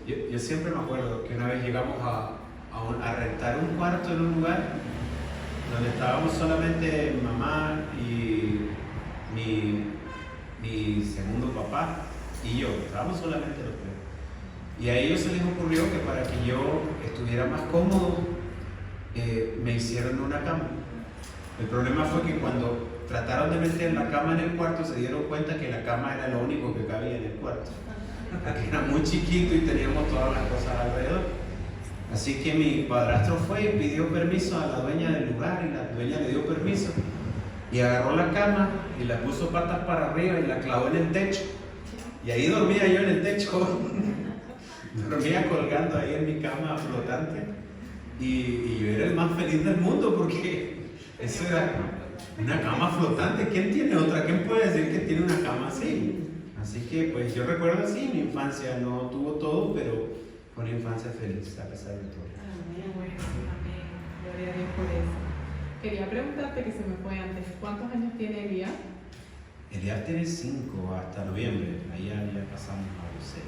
Yo siempre me acuerdo que una vez llegamos a rentar un cuarto en un lugar donde estábamos solamente mamá y mi segundo papá y yo, estábamos solamente los tres. Y a ellos se les ocurrió que para que yo estuviera más cómodo, me hicieron una cama. El problema fue que cuando trataron de meter la cama en el cuarto, se dieron cuenta que la cama era lo único que cabía en el cuarto. Porque era muy chiquito y teníamos todas las cosas alrededor. Así que mi padrastro fue y pidió permiso a la dueña del lugar y la dueña le dio permiso. Y agarró la cama y la puso patas para arriba y la clavó en el techo. Y ahí dormía yo en el techo. Dormía colgando ahí en mi cama flotante. Y yo era el más feliz del mundo porque eso era una cama flotante. ¿Quién tiene otra? ¿Quién puede decir que tiene una cama así? Así que pues yo recuerdo así, mi infancia no tuvo todo, pero fue una infancia feliz a pesar de todo. Amén, bueno, amén. Gloria a Dios por eso. Quería preguntarte, que se me fue antes, ¿cuántos años tiene Elías? Elías tiene 5 hasta noviembre, ahí ya pasamos a los 6.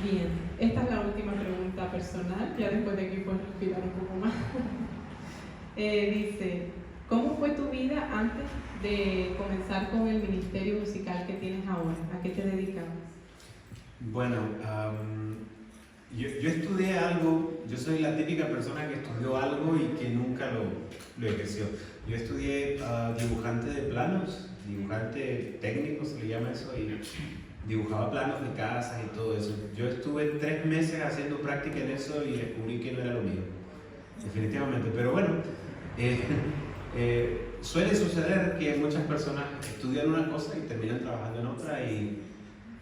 Bien, esta es la última pregunta personal, ya después de aquí puedes respirar un poco más. Dice, ¿cómo fue tu vida antes de comenzar con el ministerio musical que tienes ahora? ¿A qué te dedicabas? Bueno, yo estudié algo, yo soy la típica persona que estudió algo y que nunca lo ejerció. Yo estudié dibujante de planos, dibujante técnico se le llama eso, y dibujaba planos de casas y todo eso. Yo estuve 3 meses haciendo práctica en eso y descubrí que no era lo mío, definitivamente. Pero bueno, suele suceder que muchas personas estudian una cosa y terminan trabajando en otra y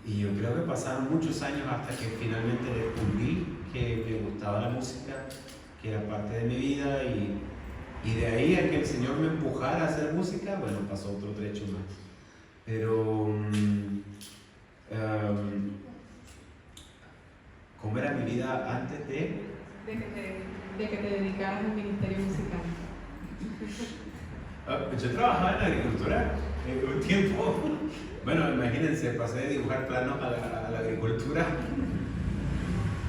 yo creo que pasaron muchos años hasta que finalmente descubrí que me gustaba la música, que era parte de mi vida y de ahí a que el Señor me empujara a hacer música, bueno, pasó otro trecho más. Pero ¿cómo era mi vida antes de que te dedicaras al ministerio musical? Yo trabajaba en la agricultura un tiempo. Bueno, imagínense, pasé de dibujar planos a la agricultura.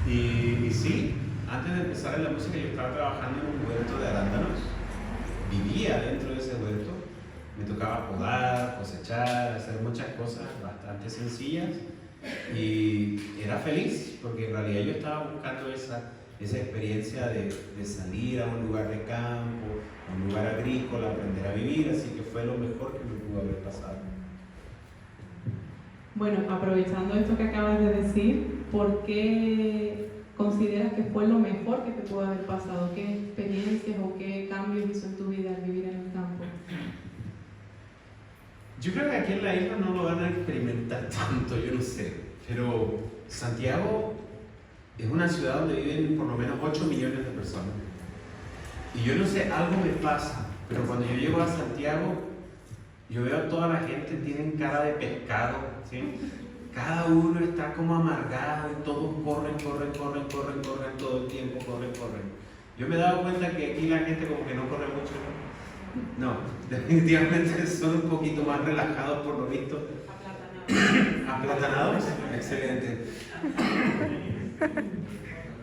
Y sí, antes de empezar en la música yo estaba trabajando en un huerto de arándanos. Vivía dentro de ese huerto. Me tocaba podar, cosechar, hacer muchas cosas bastante sencillas. Y era feliz, porque en realidad yo estaba buscando esa experiencia de salir a un lugar de campo, a un lugar agrícola, aprender a vivir, así que fue lo mejor que me pudo haber pasado. Bueno, aprovechando esto que acabas de decir, ¿por qué consideras que fue lo mejor que te pudo haber pasado? ¿Qué experiencias o qué cambios hizo en tu vida al vivir en el campo? Yo creo que aquí en la isla no lo van a experimentar tanto, yo no sé, pero Santiago es una ciudad donde viven por lo menos 8 millones de personas. Y yo no sé, algo me pasa, pero cuando yo llego a Santiago, yo veo a toda la gente, tienen cara de pescado, ¿sí? Cada uno está como amargado y todos corren todo el tiempo, corren. Yo me he dado cuenta que aquí la gente como que no corre mucho, ¿no? No, definitivamente son un poquito más relajados por lo visto. Aplatanados. Excelente.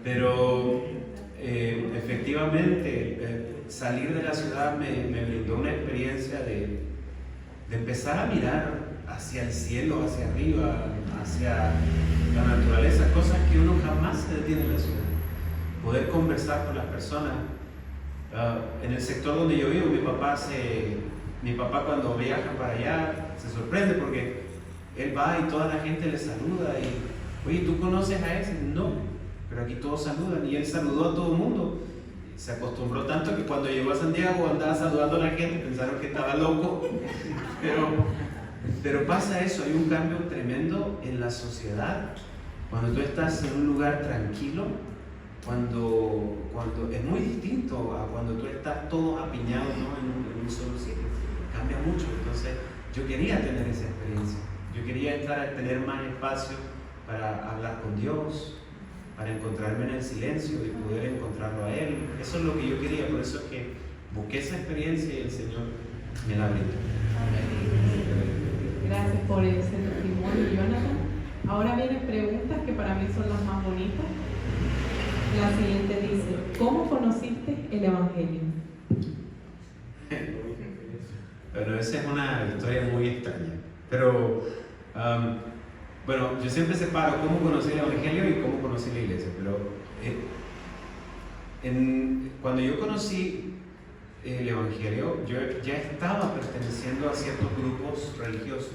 Pero efectivamente salir de la ciudad me brindó una experiencia de empezar a mirar hacia el cielo, hacia arriba, hacia la naturaleza, cosas que uno jamás se detiene en la ciudad. Poder conversar con las personas. En el sector donde yo vivo, mi papá cuando viaja para allá se sorprende porque él va y toda la gente le saluda y, oye, ¿tú conoces a ese? No, pero aquí todos saludan y él saludó a todo el mundo. Se acostumbró tanto que cuando llegó a Santiago andaba saludando a la gente, pensaron que estaba loco, pero pasa eso, hay un cambio tremendo en la sociedad cuando tú estás en un lugar tranquilo, cuando es muy distinto a cuando tú estás todos apiñados, ¿no? en un solo sitio, cambia mucho. Entonces yo quería tener esa experiencia, yo quería tener más espacio para hablar con Dios, para encontrarme en el silencio y poder encontrarlo a Él. Eso es lo que yo quería, por eso es que busqué esa experiencia y el Señor me la brindó. Gracias por ese testimonio, Jonathan. Ahora vienen preguntas que para mí son las más bonitas. La siguiente dice, ¿cómo conociste el Evangelio? Bueno, esa es una historia muy extraña, pero bueno, yo siempre separo cómo conocí el Evangelio y cómo conocí la iglesia, pero cuando yo conocí el Evangelio, yo ya estaba perteneciendo a ciertos grupos religiosos.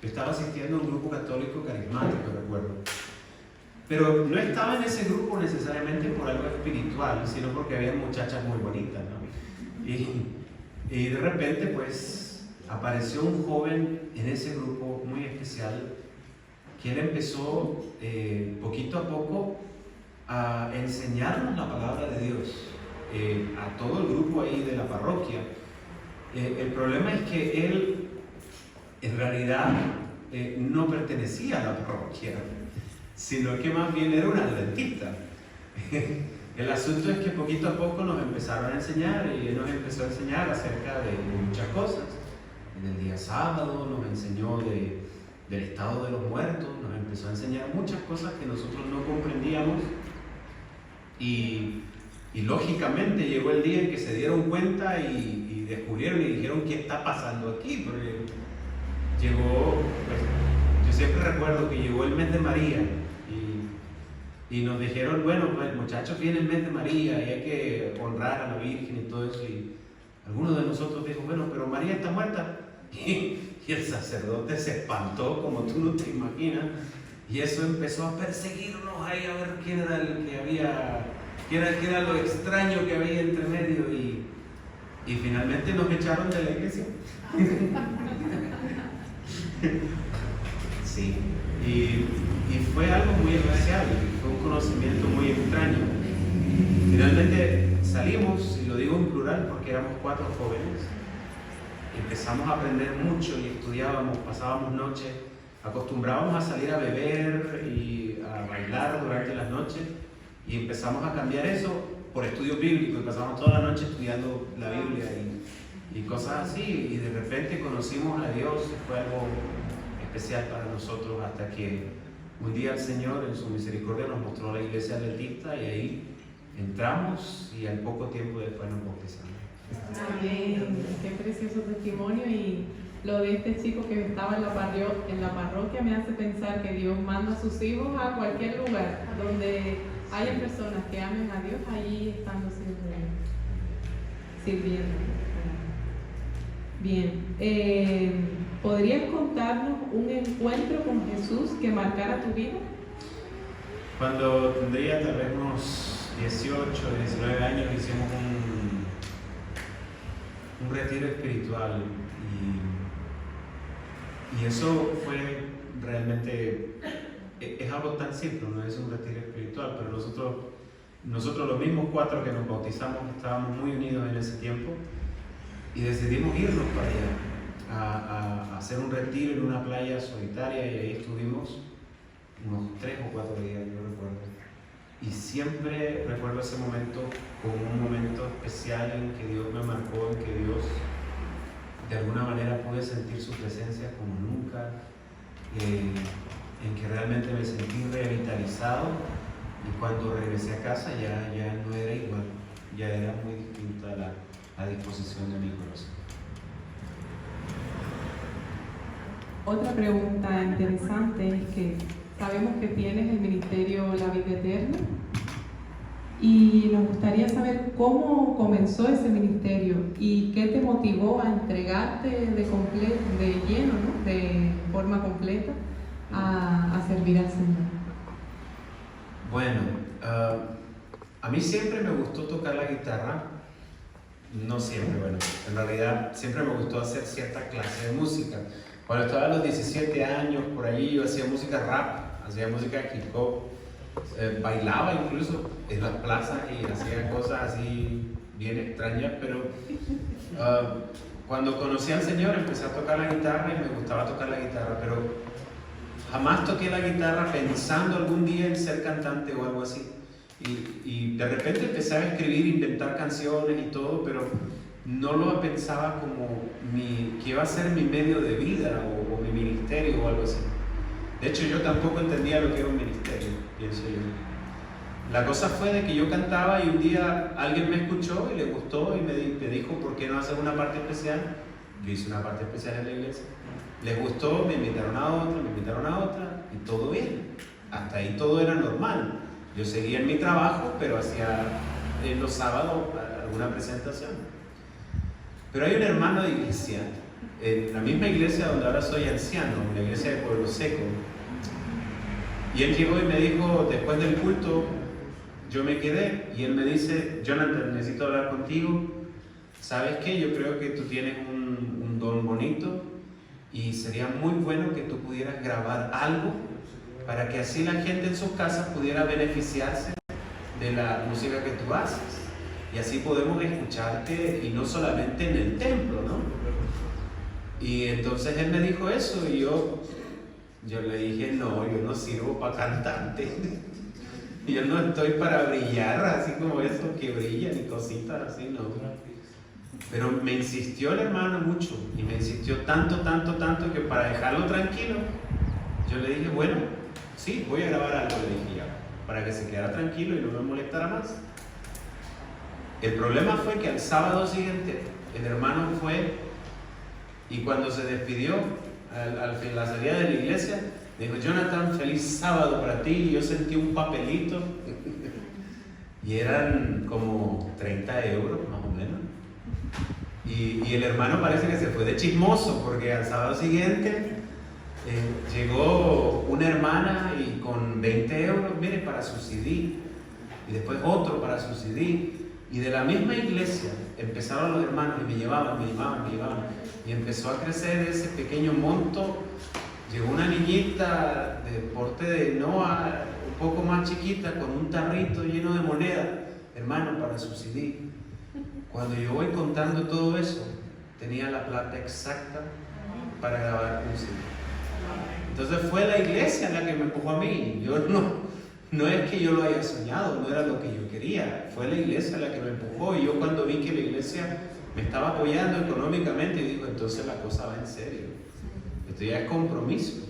Yo estaba asistiendo a un grupo católico carismático, recuerdo. Pero no estaba en ese grupo necesariamente por algo espiritual, sino porque había muchachas muy bonitas, ¿no? Y de repente, pues, apareció un joven en ese grupo muy especial que él empezó poquito a poco a enseñarnos la palabra de Dios a todo el grupo ahí de la parroquia. El problema es que él en realidad no pertenecía a la parroquia, sino que más bien era un adventista. El asunto es que poquito a poco nos empezaron a enseñar y él nos empezó a enseñar acerca de muchas cosas. En el día sábado nos enseñó del estado de los muertos, nos empezó a enseñar muchas cosas que nosotros no comprendíamos y lógicamente llegó el día en que se dieron cuenta y descubrieron y dijeron ¿qué está pasando aquí? Porque llegó, pues, yo siempre recuerdo que llegó el mes de María y nos dijeron, bueno, pues muchachos, viene el mes de María y hay que honrar a la Virgen y todo eso. Y algunos de nosotros dijo, bueno, pero María está muerta. Y el sacerdote se espantó como tú no te imaginas. Y eso empezó a perseguirnos ahí a ver quién era el que había, qué era lo extraño que había entre medio. Y finalmente nos echaron de la iglesia. Sí. Y fue algo muy especial, fue un conocimiento muy extraño. Finalmente salimos, y lo digo en plural porque éramos 4 jóvenes, empezamos a aprender mucho y estudiábamos, pasábamos noches, acostumbrábamos a salir a beber y a bailar durante las noches y empezamos a cambiar eso por estudio bíblico y pasamos toda la noche estudiando la Biblia y cosas así y de repente conocimos a Dios, fue algo especial para nosotros hasta que un día el Señor en su misericordia nos mostró la iglesia adventista y ahí entramos y al poco tiempo después nos bautizamos. Amén, qué precioso testimonio y lo de este chico que estaba en la parroquia me hace pensar que Dios manda a sus hijos a cualquier lugar donde haya personas que amen a Dios, allí están los hijos de Dios, sirviendo. Bien, ¿podrías contarnos un encuentro con Jesús que marcara tu vida? Cuando tendría tal vez unos 18, 19 años hicimos un retiro espiritual y eso fue realmente, es algo tan simple, no es un retiro espiritual, pero nosotros los mismos 4 que nos bautizamos estábamos muy unidos en ese tiempo y decidimos irnos para allá a hacer un retiro en una playa solitaria y ahí estuvimos unos 3 o 4 días, yo recuerdo. Y siempre recuerdo ese momento como un momento especial en que Dios me marcó, en que Dios de alguna manera pude sentir su presencia como nunca, en que realmente me sentí revitalizado y cuando regresé a casa ya no era igual, ya era muy distinta la disposición de mi corazón. Otra pregunta interesante es que sabemos que tienes el ministerio La Vida Eterna y nos gustaría saber cómo comenzó ese ministerio y qué te motivó a entregarte de lleno, ¿no? De forma completa a servir al Señor. Bueno, a mí siempre me gustó tocar la guitarra, no siempre, bueno, en realidad siempre me gustó hacer cierta clase de música. Cuando estaba a los 17 años, por allí yo hacía música rap, hacía música hip hop, bailaba incluso en las plazas y hacía cosas así bien extrañas, pero cuando conocí al Señor empecé a tocar la guitarra y me gustaba tocar la guitarra, pero jamás toqué la guitarra pensando algún día en ser cantante o algo así. Y de repente empecé a escribir, inventar canciones y todo, pero no lo pensaba como que iba a ser mi medio de vida o mi ministerio o algo así. De hecho, yo tampoco entendía lo que era un ministerio. pienso yo. La cosa fue de que yo cantaba y un día alguien me escuchó y le gustó y me dijo, ¿por qué no hacer una parte especial? Yo hice una parte especial en la iglesia. Les gustó, me invitaron a otra y todo bien. Hasta ahí todo era normal. Yo seguía en mi trabajo, pero hacía en los sábados alguna presentación. Pero hay un hermano de iglesia, en la misma iglesia donde ahora soy anciano, en la iglesia de Pueblo Seco. Y él llegó y me dijo, después del culto, yo me quedé y él me dice, Jonathan, necesito hablar contigo. ¿Sabes qué? Yo creo que tú tienes un don bonito y sería muy bueno que tú pudieras grabar algo para que así la gente en sus casas pudiera beneficiarse de la música que tú haces. Y así podemos escucharte y no solamente en el templo, ¿no? Y entonces él me dijo eso y yo le dije, no, yo no sirvo para cantante. Yo no estoy para brillar, así como eso que brillan y cositas así, no. Pero me insistió el hermano mucho y me insistió tanto que para dejarlo tranquilo, yo le dije, bueno, sí, voy a grabar algo, le dije ya, para que se quedara tranquilo y no me molestara más. El problema fue que al sábado siguiente el hermano fue y cuando se despidió, al la salida de la iglesia, dijo, Jonathan, feliz sábado para ti. Y yo sentí un papelito y eran como 30 euros más o menos. Y el hermano parece que se fue de chismoso porque al sábado siguiente llegó una hermana y con 20 euros, mire, para su CD. Y después otro para su CD. Y de la misma iglesia empezaron los hermanos y me llevaban. Y empezó a crecer ese pequeño monto. Llegó una niñita de porte de Noah, un poco más chiquita, con un tarrito lleno de monedas, hermano, para su CD. Cuando yo voy contando todo eso, tenía la plata exacta para grabar un CD. Entonces fue la iglesia la que me empujó a mí. Yo no es que yo lo haya soñado, no era lo que yo quería. Fue la iglesia la que me empujó. Y yo cuando vi que la iglesia me estaba apoyando económicamente, digo, entonces la cosa va en serio. Esto ya es compromiso.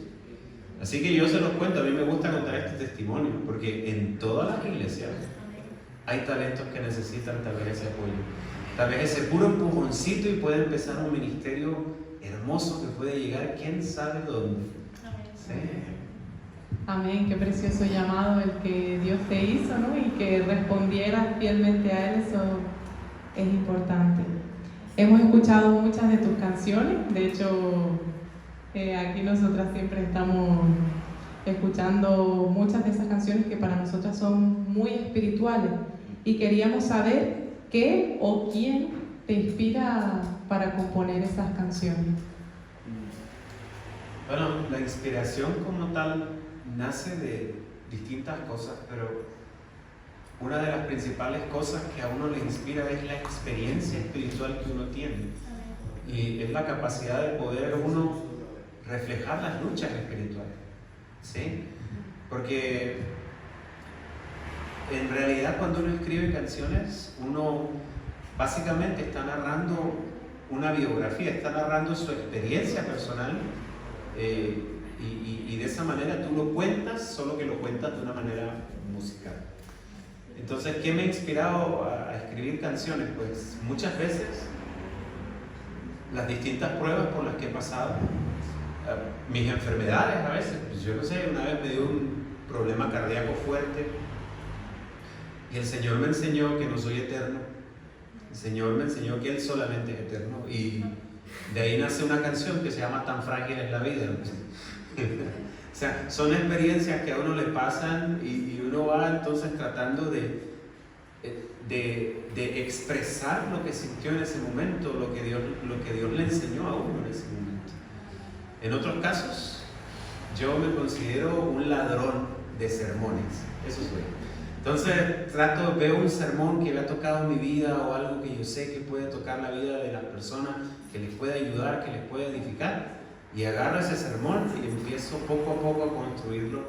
Así que yo se los cuento, a mí me gusta contar este testimonio, porque en todas las iglesias hay talentos que necesitan tal vez ese apoyo, tal vez ese puro empujoncito y puede empezar un ministerio hermoso que puede llegar quién sabe dónde. Sí. Amén, qué precioso llamado el que Dios te hizo, ¿no? Y que respondieras fielmente a Él, eso es importante. Hemos escuchado muchas de tus canciones, de hecho aquí nosotras siempre estamos escuchando muchas de esas canciones que para nosotras son muy espirituales y queríamos saber qué o quién te inspira para componer esas canciones. Bueno, la inspiración como tal nace de distintas cosas, pero una de las principales cosas que a uno le inspira es la experiencia espiritual que uno tiene y es la capacidad de poder uno reflejar las luchas espirituales, ¿sí? Porque en realidad cuando uno escribe canciones, uno básicamente está narrando una biografía, está narrando su experiencia personal y de esa manera tú lo cuentas, solo que lo cuentas de una manera musical. Entonces, ¿qué me ha inspirado a escribir canciones? Pues muchas veces las distintas pruebas por las que he pasado, mis enfermedades a veces, pues yo no sé, una vez me dio un problema cardíaco fuerte y el Señor me enseñó que no soy eterno, el Señor me enseñó que Él solamente es eterno y de ahí nace una canción que se llama Tan frágil es la vida. O sea, son experiencias que a uno le pasan y uno va entonces tratando de expresar lo que sintió en ese momento, lo que Dios le enseñó a uno en ese momento. En otros casos, yo me considero un ladrón de sermones, eso soy. Entonces veo un sermón que me ha tocado en mi vida o algo que yo sé que puede tocar la vida de las personas, que les puede ayudar, que les puede edificar, y agarro ese sermón y empiezo poco a poco a construirlo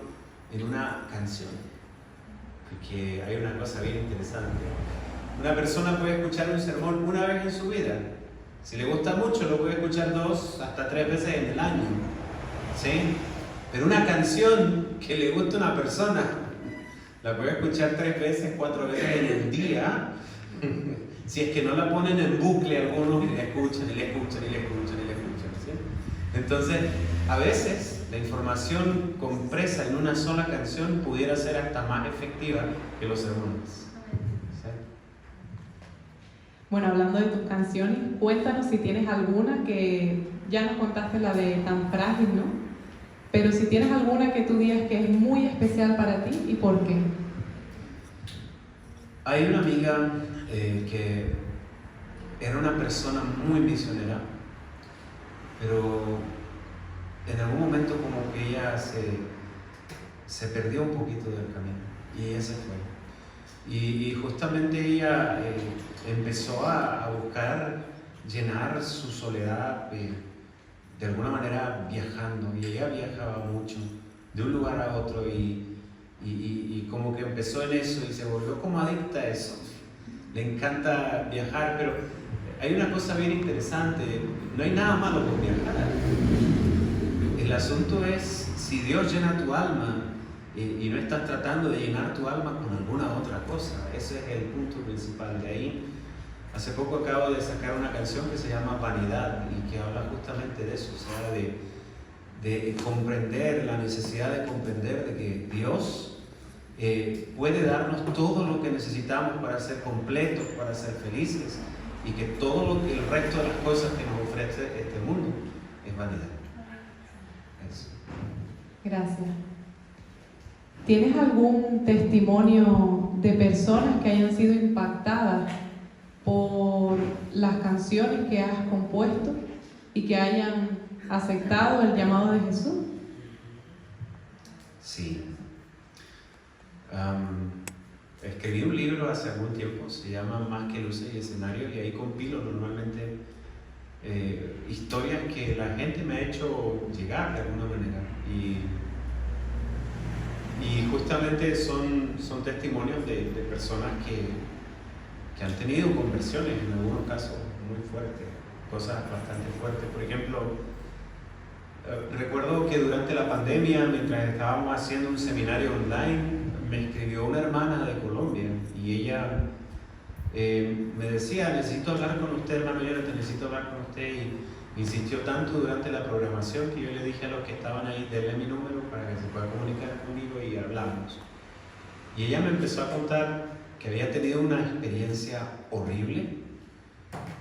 en una canción. Porque hay una cosa bien interesante. Una persona puede escuchar un sermón una vez en su vida. Si le gusta mucho, lo puede escuchar 2 hasta 3 veces en el año, ¿sí? Pero una canción que le gusta a una persona, La puede escuchar 3 veces, 4 veces en el día. Si es que no la ponen en bucle algunos y la escuchan y la escuchan y la escuchan y la escuchan, ¿sí? Entonces, a veces la información compresa en una sola canción pudiera ser hasta más efectiva que los sermones. ¿Sí? Bueno, hablando de tus canciones, cuéntanos si tienes alguna que ya nos contaste la de Tan Frágil, ¿no? Pero si tienes alguna que tú digas que es muy especial para ti y por qué. Hay una amiga que era una persona muy misionera, pero en algún momento como que ella se perdió un poquito del camino y ella se fue. Y justamente ella empezó a buscar llenar su soledad de alguna manera viajando, y ella viajaba mucho de un lugar a otro y como que empezó en eso y se volvió como adicta a eso. Le encanta viajar, pero hay una cosa bien interesante, no hay nada malo con viajar. El asunto es si Dios llena tu alma y no estás tratando de llenar tu alma con alguna otra cosa. Ese es el punto principal de ahí. Hace poco acabo de sacar una canción que se llama Vanidad y que habla justamente de eso, o sea, de comprender, la necesidad de comprender de que Dios puede darnos todo lo que necesitamos para ser completos, para ser felices, y que todo lo que el resto de las cosas que nos ofrece este mundo es vanidad. Eso. Gracias. ¿Tienes algún testimonio de personas que hayan sido impactadas por las canciones que has compuesto y que hayan aceptado el llamado de Jesús? Sí. Escribí un libro hace algún tiempo, se llama Más que luces y escenarios, y ahí compilo normalmente historias que la gente me ha hecho llegar de alguna manera, y justamente son testimonios de personas que han tenido conversiones, en algunos casos muy fuertes, cosas bastante fuertes. Por ejemplo, recuerdo que durante la pandemia, mientras estábamos haciendo un seminario online, me escribió una hermana de Colombia y ella me decía: necesito hablar con usted, hermano Jonathan, necesito hablar con usted, y insistió tanto durante la programación que yo le dije a los que estaban ahí: denle mi número para que se pueda comunicar conmigo, y hablamos. Y ella me empezó a contar que había tenido una experiencia horrible.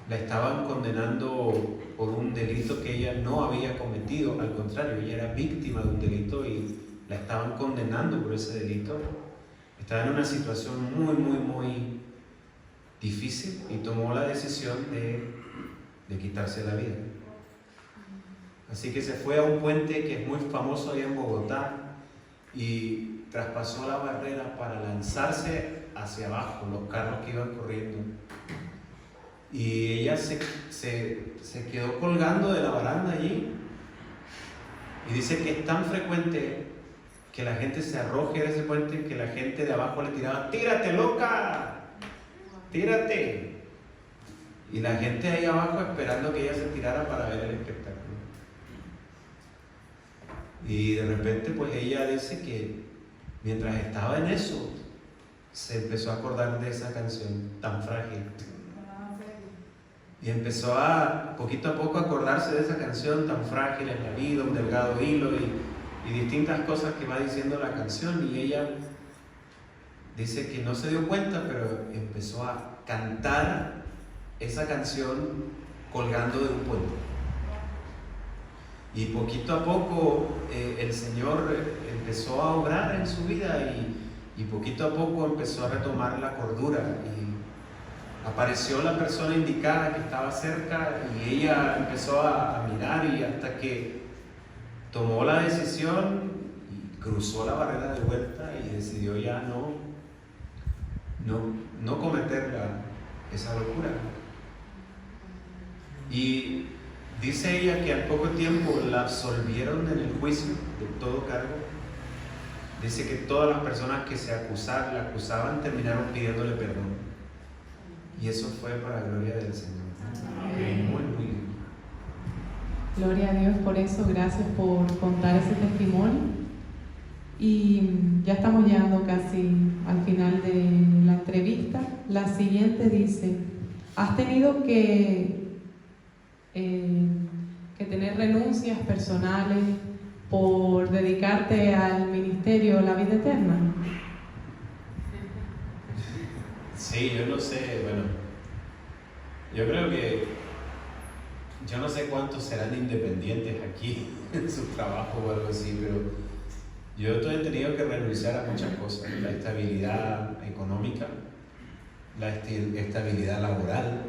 La estaban condenando por un delito que ella no había cometido, al contrario, ella era víctima de un delito y la estaban condenando por ese delito. Estaba en una situación muy, muy, muy difícil y tomó la decisión de quitarse la vida. Así que se fue a un puente que es muy famoso allá en Bogotá y traspasó la barrera para lanzarse hacia abajo, los carros que iban corriendo. Y ella se quedó colgando de la baranda allí, y dice que es tan frecuente que la gente se arroje de ese puente que la gente de abajo le tiraba: ¡tírate, loca! ¡Tírate! Y la gente ahí abajo esperando que ella se tirara para ver el espectáculo. Y de repente pues ella dice que mientras estaba en eso se empezó a acordar de esa canción Tan Frágil. Y empezó poquito a poco, a acordarse de esa canción Tan Frágil en la vida, un delgado hilo, y distintas cosas que va diciendo la canción. Y ella dice que no se dio cuenta, pero empezó a cantar esa canción colgando de un puente. Y poquito a poco el Señor empezó a obrar en su vida, y poquito a poco empezó a retomar la cordura. Y apareció la persona indicada que estaba cerca, y ella empezó a mirar, y hasta que tomó la decisión y cruzó la barrera de vuelta y decidió ya no cometer esa locura. Y dice ella que al poco tiempo la absolvieron en el juicio de todo cargo. Dice que todas las personas que la acusaban terminaron pidiéndole perdón. Y eso fue para gloria del Señor. Muy, muy lindo. Gloria a Dios por eso, gracias por contar ese testimonio. Y ya estamos llegando casi siguiente dice, ¿has tenido que tener renuncias personales por dedicarte al ministerio La Vida Eterna? Sí, yo no sé, bueno, yo creo que, yo no sé cuántos serán independientes aquí en su trabajo o algo así, pero yo he tenido que renunciar a muchas cosas, la estabilidad económica, la estabilidad laboral,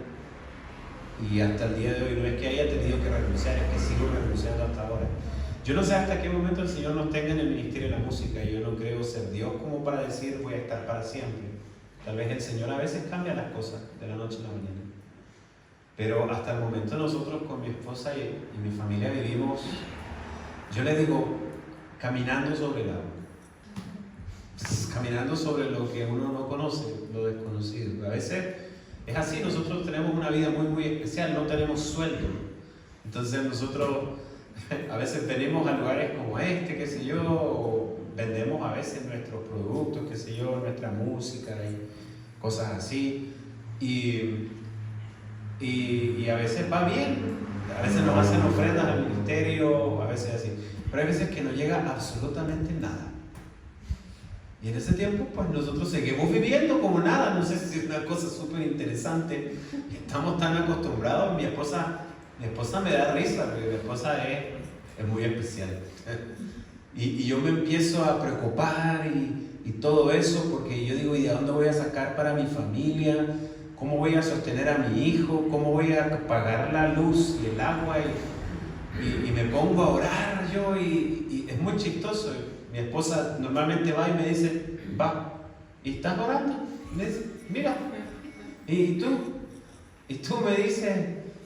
y hasta el día de hoy no es que haya tenido que renunciar, es que sigo renunciando hasta ahora. Yo no sé hasta qué momento el Señor nos tenga en el ministerio de la música. Yo no creo ser Dios como para decir voy a estar para siempre. Tal vez el Señor a veces cambia las cosas de la noche a la mañana. Pero hasta el momento nosotros con mi esposa y mi familia vivimos, yo le digo, caminando sobre el agua. Caminando sobre lo que uno no conoce, lo desconocido. A veces es así, nosotros tenemos una vida muy, muy especial, no tenemos sueldo. Entonces nosotros a veces venimos a lugares como este, qué sé yo, o vendemos a veces nuestros productos, qué sé yo, nuestra música y cosas así. Y a veces va bien, a veces nos hacen ofrendas al ministerio, a veces así. Pero hay veces que no llega absolutamente nada. Y en ese tiempo, pues nosotros seguimos viviendo como nada. No sé si es una cosa súper interesante. Estamos tan acostumbrados. Mi esposa me da risa, porque mi esposa es muy especial. Y yo me empiezo a preocupar y todo eso, porque yo digo, ¿y de dónde voy a sacar para mi familia? ¿Cómo voy a sostener a mi hijo? ¿Cómo voy a pagar la luz y el agua? Y me pongo a orar yo y es muy chistoso. Mi esposa normalmente va y me dice, va, ¿y estás orando? Me dice, mira, ¿y tú? Y tú me dices,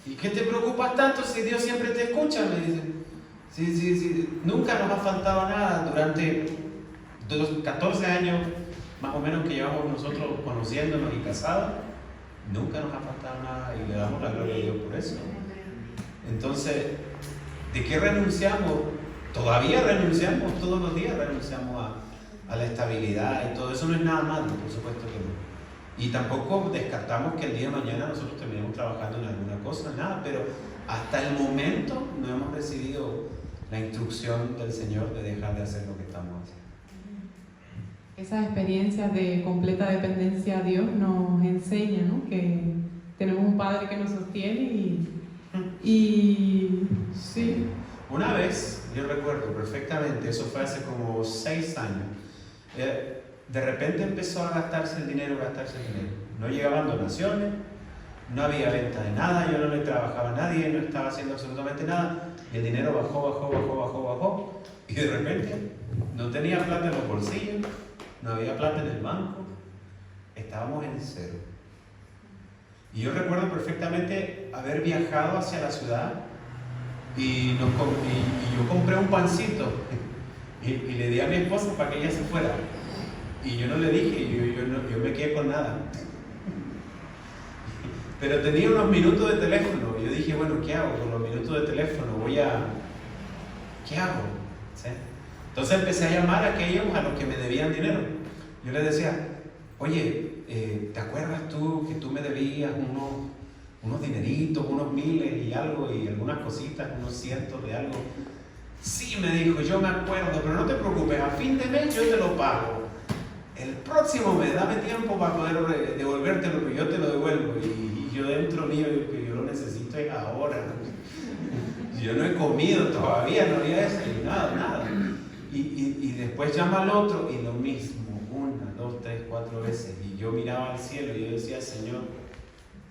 ¿y qué te preocupas tanto si Dios siempre te escucha? Me dice, sí, nunca nos ha faltado nada durante los 14 años más o menos que llevamos nosotros conociéndonos y casados, nunca nos ha faltado nada y le damos la gloria a Dios por eso. Entonces, ¿de qué renunciamos? Todavía renunciamos, todos los días renunciamos a la estabilidad y todo eso. No es nada malo, por supuesto que no. Y tampoco descartamos que el día de mañana nosotros terminemos trabajando en alguna cosa, nada, pero hasta el momento no hemos recibido la instrucción del Señor de dejar de hacer lo que estamos haciendo. Esas experiencias de completa dependencia a Dios nos enseña, ¿no?, que tenemos un Padre que nos sostiene y sí. Una vez, yo recuerdo perfectamente, eso fue hace como 6 años, de repente empezó a gastarse el dinero. No llegaban donaciones, no había venta de nada, yo no le trabajaba a nadie, no estaba haciendo absolutamente nada, y el dinero bajó, y de repente no tenía plata en los bolsillos, no había plata en el banco, estábamos en cero. Y yo recuerdo perfectamente haber viajado hacia la ciudad y yo compré un pancito y le di a mi esposa para que ella se fuera. Y yo no le dije, yo me quedé con nada. Pero tenía unos minutos de teléfono. Yo dije, bueno, ¿qué hago con los minutos de teléfono? ¿Qué hago? ¿Sí? Entonces empecé a llamar a aquellos a los que me debían dinero. Yo les decía, oye, ¿te acuerdas tú que tú me debías unos dineritos, unos miles y algo, y algunas cositas, unos cientos de algo? Sí, me dijo, yo me acuerdo, pero no te preocupes, a fin de mes yo te lo pago. El próximo mes, dame tiempo para poder devolvértelo, que yo te lo devuelvo. Y yo dentro mío, que yo lo necesito es ahora. Yo no he comido todavía, no había desayunado, nada. Y después llama al otro y lo mismo, 1, 2, 3, 4 veces. Y yo miraba al cielo y yo decía, Señor,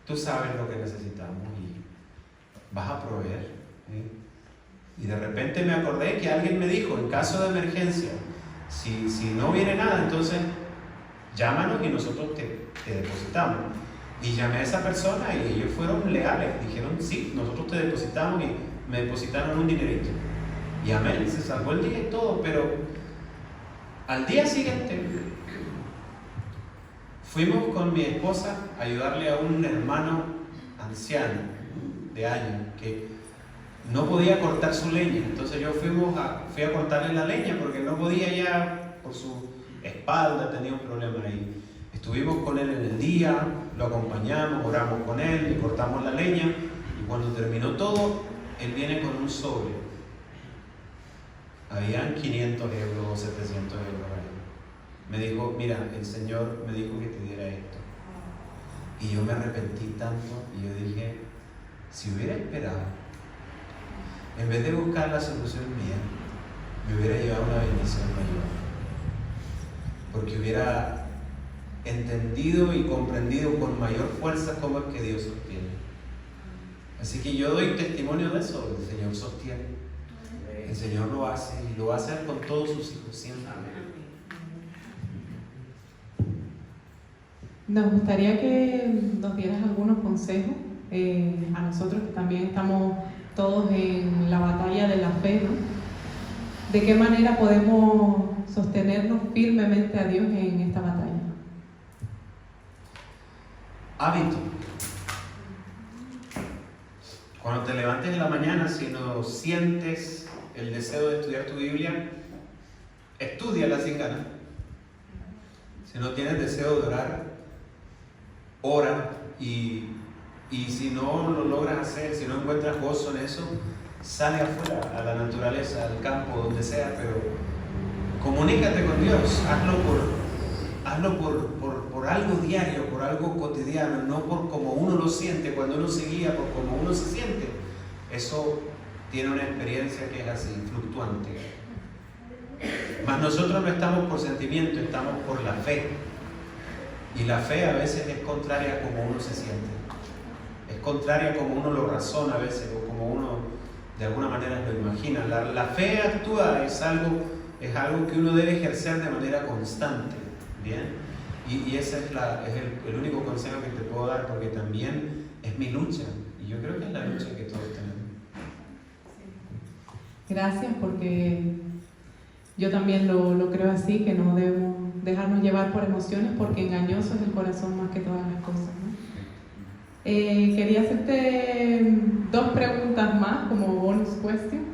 tú sabes lo que necesitamos y vas a proveer. Y de repente me acordé que alguien me dijo, en caso de emergencia, si no viene nada, entonces llámanos y nosotros te depositamos. Y llamé a esa persona y ellos fueron leales, dijeron, sí, nosotros te depositamos, y me depositaron un dinerito. Y amén, se salvó el día y todo, pero al día siguiente fuimos con mi esposa a ayudarle a un hermano anciano de años que no podía cortar su leña. Entonces yo fui a cortarle la leña porque no podía, ya por su espalda tenía un problema ahí. Estuvimos con él en el día, lo acompañamos, oramos con él, le cortamos la leña y cuando terminó todo, él viene con un sobre. Habían 500 euros o 700 euros ahí. Me dijo, mira, el Señor me dijo que te diera esto. Y yo me arrepentí tanto y yo dije, si hubiera esperado, en vez de buscar la solución mía, me hubiera llevado una bendición mayor. Porque hubiera entendido y comprendido con mayor fuerza cómo es que Dios sostiene. Así que yo doy testimonio de eso. El Señor sostiene, el Señor lo hace y lo va a hacer con todos sus hijos siempre. Nos gustaría que nos dieras algunos consejos a nosotros que también estamos todos en la batalla de la fe, ¿no? ¿De qué manera podemos sostenernos firmemente a Dios en esta batalla? Hábito. Cuando te levantes en la mañana, si no sientes el deseo de estudiar tu Biblia, estúdiala sin ganas. Si no tienes deseo de orar, ora. Y si no lo logras hacer, si no encuentras gozo en eso, sale afuera, a la naturaleza, al campo, donde sea, pero comunícate con Dios. Hazlo por algo diario, por algo cotidiano, no por como uno lo siente. Cuando uno se guía por como uno se siente, eso tiene una experiencia que es así, fluctuante. Mas nosotros no estamos por sentimiento, estamos por la fe. Y la fe a veces es contraria a como uno se siente. Es contraria a como uno lo razona a veces, o como uno de alguna manera lo imagina. La fe actúa, es algo que uno debe ejercer de manera constante. ¿Bien? Y ese es el único consejo que te puedo dar, porque también es mi lucha. Y yo creo que es la lucha que todos tenemos. Gracias, porque yo también lo creo así, que no debemos dejarnos llevar por emociones, porque engañoso es el corazón más que todas las cosas, ¿no? Quería hacerte 2 preguntas más como bonus question,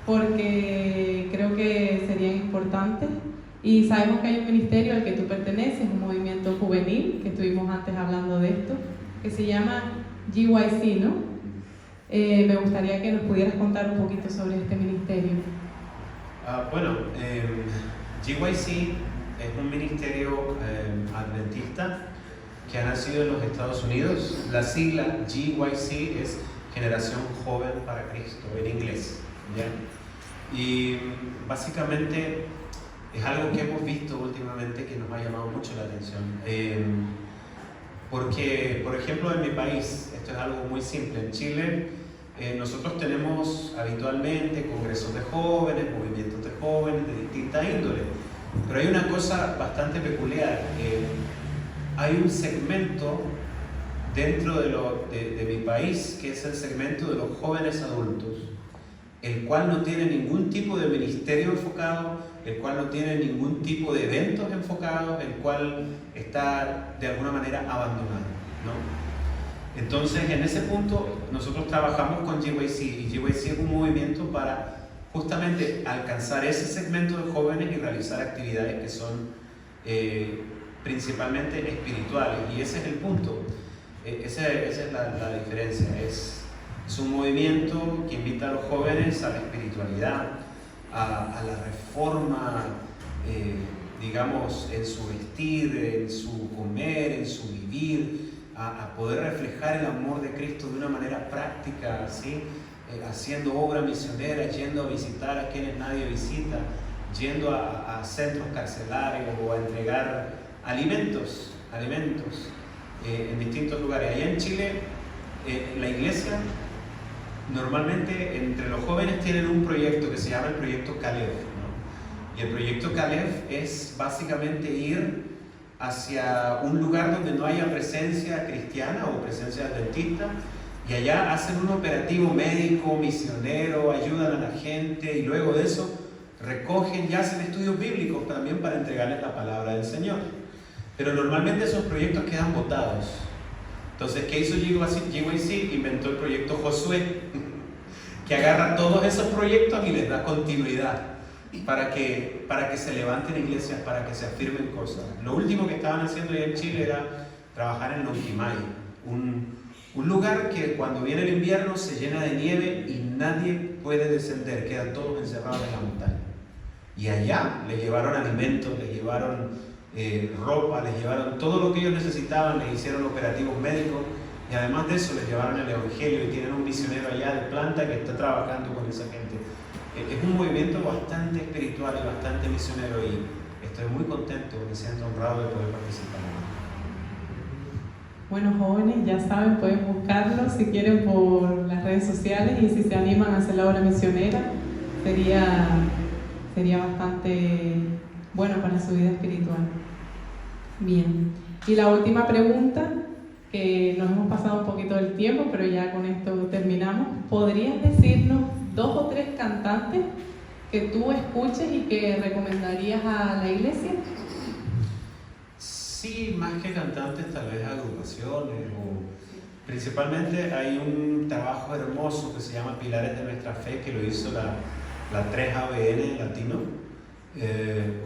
porque creo que serían importantes. Y sabemos que hay un ministerio al que tú perteneces, un movimiento juvenil, que estuvimos antes hablando de esto, que se llama GYC, ¿no? Me gustaría que nos pudieras contar un poquito sobre este ministerio. GYC es un ministerio adventista que ha nacido en los Estados Unidos. La sigla GYC es Generación Joven para Cristo, en inglés, ¿ya? Y básicamente es algo que hemos visto últimamente que nos ha llamado mucho la atención. Porque, por ejemplo, en mi país, esto es algo muy simple. En Chile, nosotros tenemos habitualmente congresos de jóvenes, movimientos de jóvenes de distinta índole. Pero hay una cosa bastante peculiar. Hay un segmento dentro de mi país que es el segmento de los jóvenes adultos, el cual no tiene ningún tipo de ministerio enfocado, el cual no tiene ningún tipo de eventos enfocados, el cual está de alguna manera abandonado, ¿no? Entonces, en ese punto, nosotros trabajamos con GYC, y GYC es un movimiento para justamente alcanzar ese segmento de jóvenes y realizar actividades que son principalmente espirituales, y ese es el punto, esa es la diferencia. Es un movimiento que invita a los jóvenes a la espiritualidad, a la reforma, digamos, en su vestir, en su comer, en su vivir, a poder reflejar el amor de Cristo de una manera práctica, ¿sí? Haciendo obra misionera, yendo a visitar a quienes nadie visita, yendo a centros carcelarios o a entregar alimentos en distintos lugares. Allá en Chile, la iglesia normalmente entre los jóvenes tienen un proyecto que se llama el proyecto Caleb, ¿no? Y el proyecto Caleb es básicamente ir hacia un lugar donde no haya presencia cristiana o presencia adventista, y allá hacen un operativo médico, misionero, ayudan a la gente, y luego de eso recogen y hacen estudios bíblicos también para entregarles la palabra del Señor. Pero normalmente esos proyectos quedan botados. Entonces, ¿qué hizo GYC? Inventó el proyecto Josué, que agarra todos esos proyectos y les da continuidad. para que se levanten iglesias, para que se afirmen cosas. Lo último que estaban haciendo allá en Chile era trabajar en Lonquimay, un lugar que cuando viene el invierno se llena de nieve y nadie puede descender, quedan todos encerrados en la montaña. Y allá les llevaron alimentos, les llevaron ropa, les llevaron todo lo que ellos necesitaban, les hicieron operativos médicos y además de eso les llevaron el evangelio y tienen un misionero allá de planta que está trabajando con esa gente. Es un movimiento bastante espiritual y bastante misionero y estoy muy contento, me siento honrado de poder participar. Bueno, jóvenes, ya saben, pueden buscarlos si quieren por las redes sociales y si se animan a hacer la obra misionera, sería bastante bueno para su vida espiritual. Bien, y la última pregunta, que nos hemos pasado un poquito del tiempo, pero ya con esto terminamos. ¿Podrías decirnos 2 o 3 cantantes que tú escuches y que recomendarías a la iglesia? Sí, más que cantantes, tal vez agrupaciones o principalmente hay un trabajo hermoso que se llama Pilares de Nuestra Fe, que lo hizo la 3ABN Latino,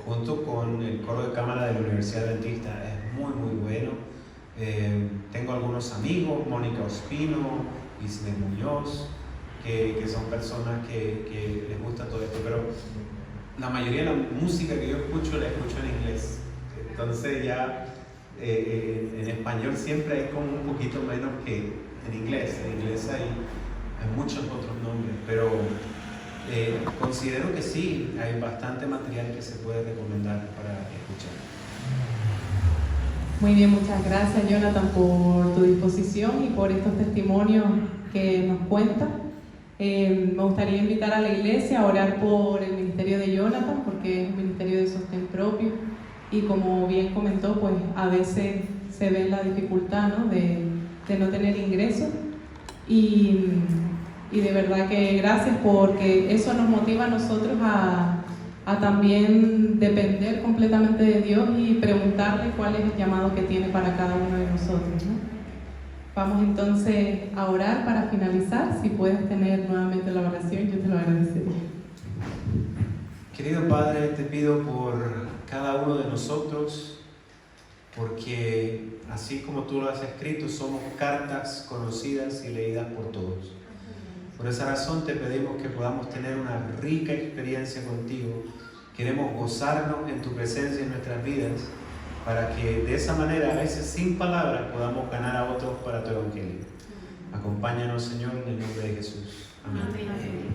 junto con el coro de cámara de la Universidad Adventista. Es muy bueno. Tengo algunos amigos, Mónica Ospino, Ismael Muñoz, que son personas que les gusta todo esto, pero la mayoría de la música que yo escucho la escucho en inglés. Entonces ya en español siempre hay como un poquito menos que en inglés. En inglés hay muchos otros nombres, pero considero que sí, hay bastante material que se puede recomendar para escuchar. Muy bien, muchas gracias, Jonathan, por tu disposición y por estos testimonios que nos cuentas. Me gustaría invitar a la iglesia a orar por el ministerio de Jonathan, porque es un ministerio de sostén propio y como bien comentó, pues a veces se ve la dificultad, ¿no? de no tener ingresos y de verdad que gracias, porque eso nos motiva a nosotros a también depender completamente de Dios y preguntarle cuál es el llamado que tiene para cada uno de nosotros, ¿no? Vamos entonces a orar para finalizar. Si puedes tener nuevamente la oración, yo te lo agradecería. Querido Padre, te pido por cada uno de nosotros, porque así como tú lo has escrito, somos cartas conocidas y leídas por todos. Por esa razón te pedimos que podamos tener una rica experiencia contigo. Queremos gozarnos en tu presencia en nuestras vidas, para que de esa manera, a veces sin palabras, podamos ganar a otros para tu evangelio. Acompáñanos, Señor, en el nombre de Jesús. Amén. Amén.